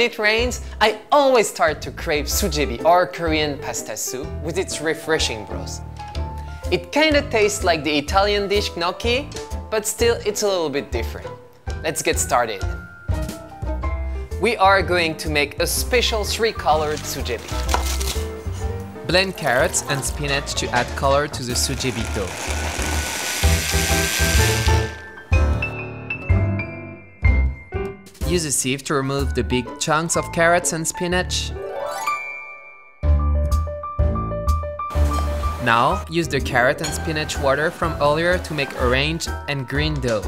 When it rains, I always start to crave sujebi or Korean pasta soup with its refreshing broth. It kinda tastes like the Italian dish gnocchi, but still it's a little bit different. Let's get started. We are going to make a special 3-colored sujebi. Blend carrots and spinach to add color to the sujebi dough. Use a sieve to remove the big chunks of carrots and spinach. Now, use the carrot and spinach water from earlier to make orange and green dough.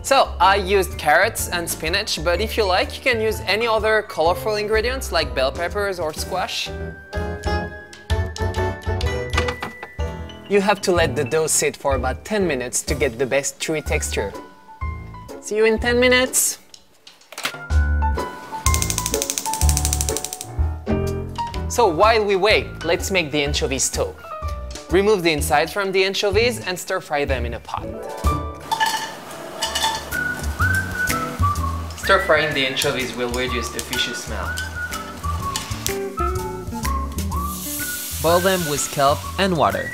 So, I used carrots and spinach, but if you like, you can use any other colorful ingredients like bell peppers or squash. You have to let the dough sit for about 10 minutes to get the best chewy texture. See you in 10 minutes! So while we wait, let's make the anchovy stew. Remove the inside from the anchovies and stir fry them in a pot. Stir frying the anchovies will reduce the fishy smell. Boil them with kelp and water.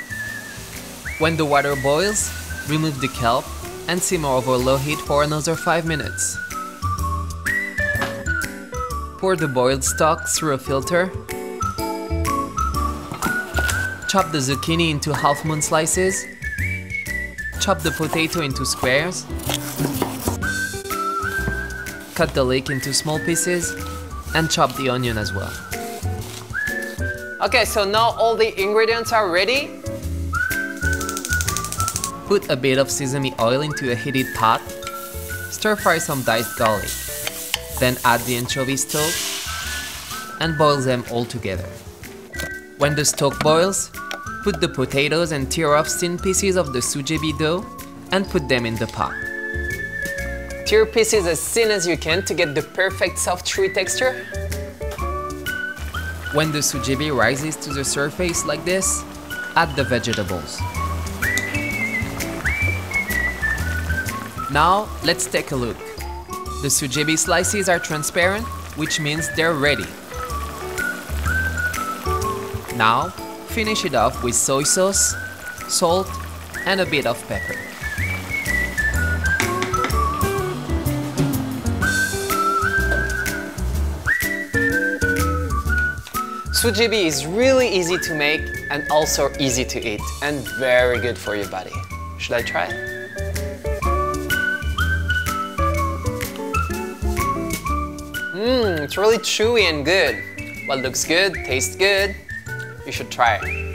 When the water boils, remove the kelp and simmer over low heat for another 5 minutes. Pour the boiled stock through a filter. Chop the zucchini into half-moon slices. Chop the potato into squares. Cut the leek into small pieces and chop the onion as well. Okay, so now all the ingredients are ready. Put a bit of sesame oil into a heated pot. Stir fry some diced garlic. Then add the anchovy stock and boil them all together. When the stock boils, put the potatoes and tear off thin pieces of the sujebi dough and put them in the pot. Tear pieces as thin as you can to get the perfect soft chewy texture. When the sujebi rises to the surface like this, add the vegetables. Now, let's take a look. The sujebi slices are transparent, which means they're ready. Now, finish it off with soy sauce, salt, and a bit of pepper. Sujebi is really easy to make and also easy to eat and very good for your body. Should I try it? It's really chewy and good. What looks good, tastes good. You should try it.